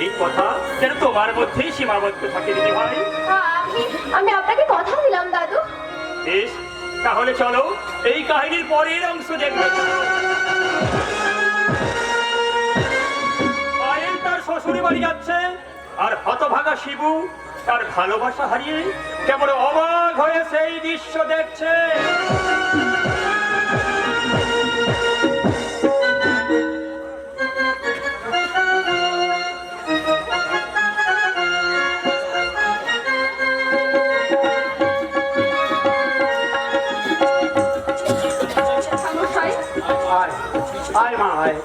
এই কথা যেন তোমার মধ্যেই সীমাবদ্ধ থাকে দিদি ভাই। আমি আপনাকে কথা দিলাম দাদু। বেশ, তাহলে চলো এই কাহিনীর পরের অংশ দেখবে। পায়েল তার শ্বশুরি বাড়ি যাচ্ছে, আর হতভাগা শিবু তার ভালোবাসা হারিয়ে কেমন অবাক হয়ে সেই দৃশ্য দেখছে। আয় মা আয়,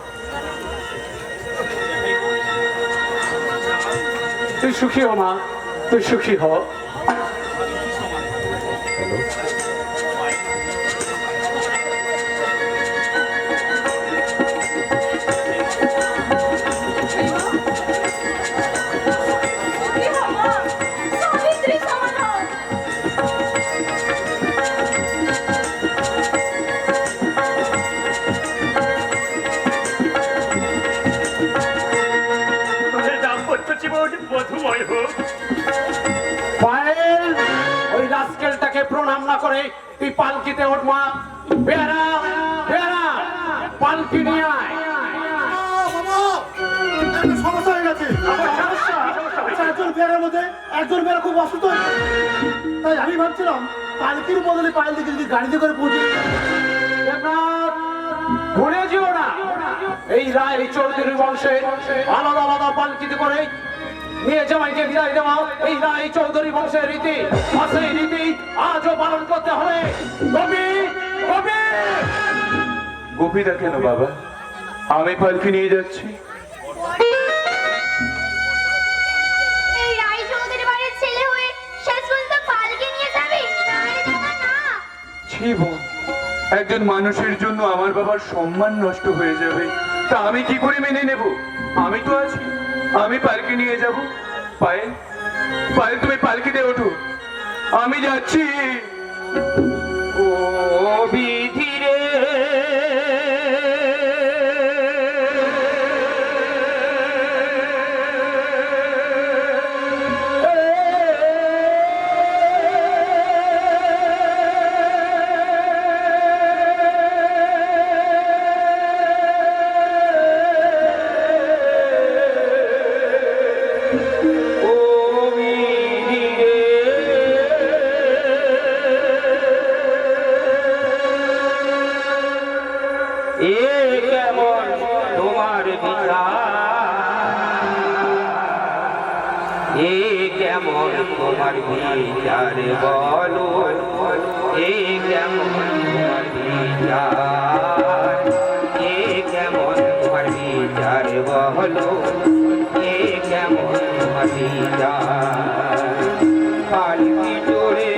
তুই সুখী হ মা, তুই সুখী হ। ওই রাস্কেলটাকে প্রণাম না করে তুই পালকিতে ওঠ মা। বেয়ারা বেয়ারা, পালকি নিয়ে আয়। সমস্যা হয়ে গেছে। একজন বেয়ারের মধ্যে একজন বেয়ারা খুব অসুস্থ, তাই আমি ভাবছিলাম পালকির বদলে পায়েল দিকে যদি গাড়িতে করে পৌঁছে। ভুলে যেও না, এই রায় চৌধুরী বংশে আলাদা আলাদা পালকিতে করে নিয়ে জামাইকে বিদায় দেওয়া এই রায় চৌধুরী বংশের রীতি। সেই রীতি আজও পালন করতে হবে। গোপী গোপী গোপীদা কেন বাবা? আমি পালকি নিয়ে যাচ্ছি। এই রায় চৌধুরী বাড়ির ছেলে হয়ে শেষ পর্যন্ত পালকি নিয়ে যাবি? ছি বোন, একজন মানুষের জন্য আমার বাবার সম্মান নষ্ট হয়ে যাবে, তা আমি কি করে মেনে নেব? আমি তো আছি, আমি পালকি নিয়ে যাব। পায়েল পায়েল, তুমি পালকিতে ওঠো, আমি যাচ্ছি। ও বিধি রে, কেমন তোমার বিচার বলো, এ কেমন তোমার বিচার, এ কেমন তোমার বিচার বলো, এ কেমন তোমার বিচার। পালকি চড়ে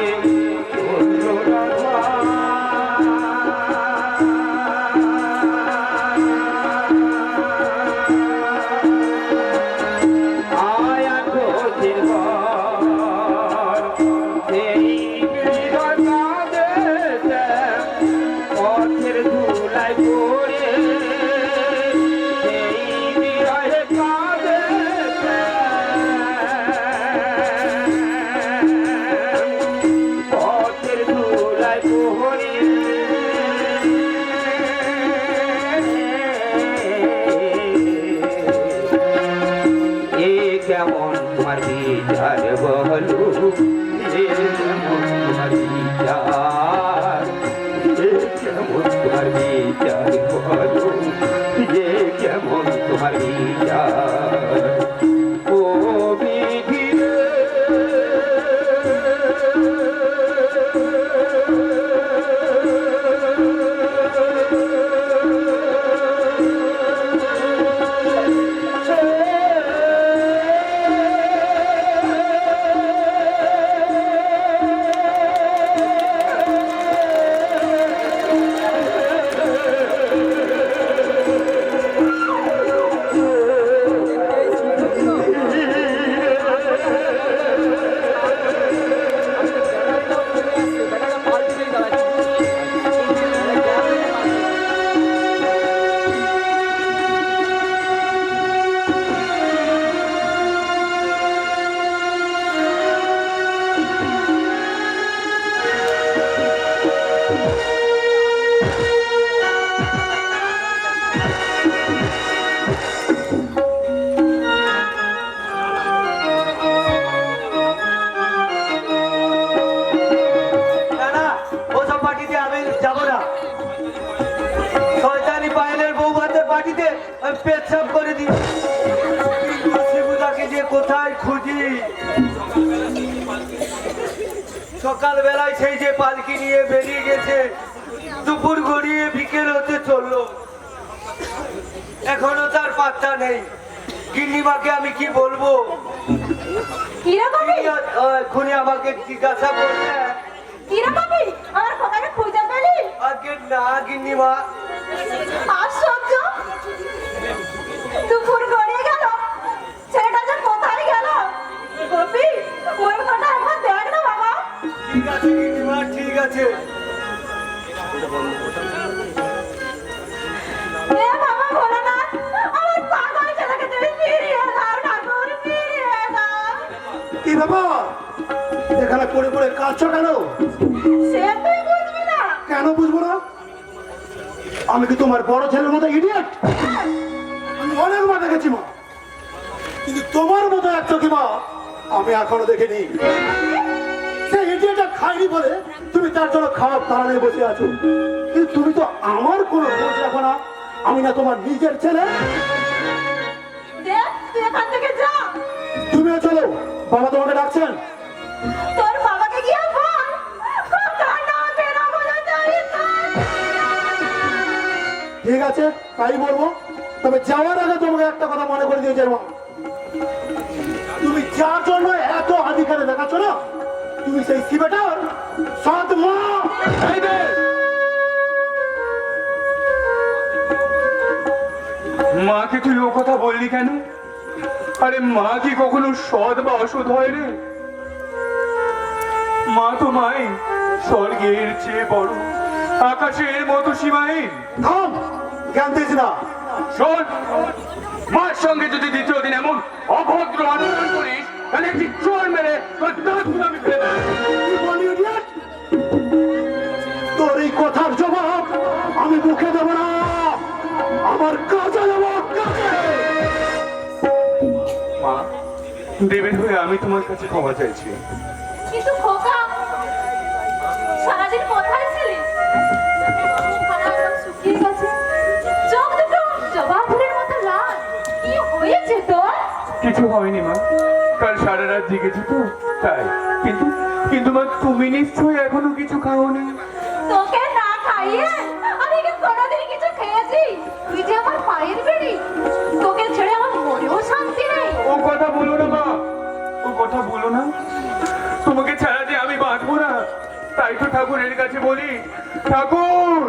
কেমন তোমার বিচার বলো, এ কেমন তোমার বিচার, এ কেমন তোমার বিচার বলো, এ কেমন তোমার বিচার। ও বিধি রে, সকালবেলায় সেই যে পালকি নিয়ে বেরিয়ে গেছে, দুপুর গড়িয়ে বিকেল হতে চললো, এখনো তার পাত্তা নেই। গিন্নিমাকে আমি কি বলবো? কিরকম এক্ষুনি আমাকে জিজ্ঞাসা করছে। কিরকম আমার খোকাকে খুঁজে পেলি? আজকে না গিন্নিমা, আশ্চর্য, দুপুর গড়িয়ে গেল, ছেলেটা যে কোথায় গেল? গোপী, ওর কথা একবার দেখ না বাবা। ঠিক আছে গিন্নিমা, ঠিক আছে। এ বাবা বলো না, আমার পাগল ছেলেকে তুমি ফিরিয়ে দাও ঠাকুর, ফিরিয়ে দাও। কি ব্যাপার, এখানে পড়ে পড়ে কাঁদছো কেন? সে তুই বুঝবি না। কেন বুঝবো না? আমি কি তোমার বড় ছেলের মতো ইডিয়েট? আমি অনেকবার দেখেছি মা, কিন্তু তোমার মতো একটা কি মা আমি এখনো দেখিনি। সে ইডিয়েটটা খাইনি বলে তুমি তার জন্য খাওয়ার তাড়া নিয়ে বসে আছো, কিন্তু তুমি তো আমার কোনো খোঁজ রাখো না। আমি না তোমার নিজের ছেলে? দেখ, তুই এখান থেকে যা। তুমিও চলো, বাবা তোমাকে ডাকছেন। তোর বাবাকে গিয়ে বল, কান্না বেরা বলে দাঁড়িয়ে। ঠিক আছে, তাই বলবো। তবে যাওয়ার আগে তোমাকে একটা কথা মনে করে দিয়ে যাবো, তুমি যার জন্য এত আধিকারে দেখাচ্ছ না, তুমি সেই শিবেটার সৎ মা। এই রে! মাকে তুই ও কথা বললি কেন? আরে মা কি কখনো সৎ বা অসৎ হয় রে? মা তো মাই, স্বর্গের চেয়ে বড়, আকাশের মতো সীমাহীন। থাম, জ্ঞান দিস না। শোন, মার সঙ্গে যদি দ্বিতীয় দিন এমন অভদ্র আচরণ করিস, তাহলে একটি চোর মেরে তোর দাঁতগুলো আমি ফেলে দেব। কি বলি idiot? তোর এই কথার জবাব আমি মুখে দেব না, আমার কাজে দেব, কাজে। মা, দেবের হয়ে আমি তোমার কাছে ক্ষমা চাইছি। কিন্তু খোকা, সারাদিন কোথায় ছিলি? মুখখানা একদম শুকিয়ে গেছে, চোখ দুটো জবা ফুলের মতো লাল। কি হয়েছে তোর? কিছু হয়নি মা, কাল সারা রাত জেগেছি তো তাই। কিন্তু কিন্তু মা, তুমি নিশ্চয়ই এখনো কিছু খাওনি। তোকে না খাইয়ে আমি কি কোনোদিন কিছু খেয়েছি? তুই যে আমার পায়ের বেড়ি, তোকে ছেড়ে আমার মনেও শান্তি নেই। ও কথা বলো না মা, ও কথা বলো না। তোমাকে ছাড়া যে আমি বাঁচবো না, তাই তো ঠাকুরের কাছে বলি, ঠাকুর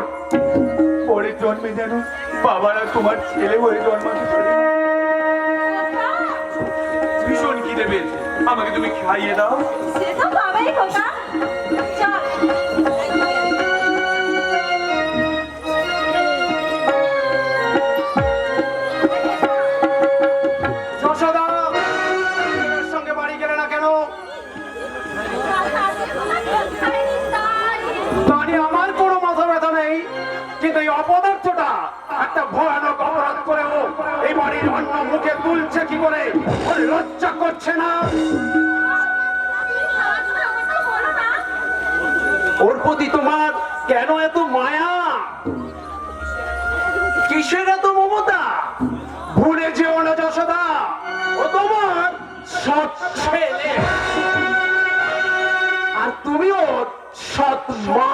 পরের জন্মে যেন বাবারা তোমার ছেলে হয়ে জন্মাতে পারে। ভীষণ খিদে পেয়েছে, আমাকে তুমি খাইয়ে দাও। সে তো পাবেই খোকা, চল। যশোদা, ছেলের সঙ্গে বাড়ি গেলে না কেন? জানি আমার কোনো মাথা ব্যথা নেই, কিন্তু এই অপদার্থটা একটা ভয়ানক অপরাধ করেও এই বাড়ির অন্য মুখে তুলছে কি করে? ওর লজ্জা করছে না? ওর প্রতি তোমার কেন এত মায়া? কিসের এত মমতা? ভুলে যেও না যশোদা, ও তোমার সৎ ছেলে, আর তুমিও সৎ মা।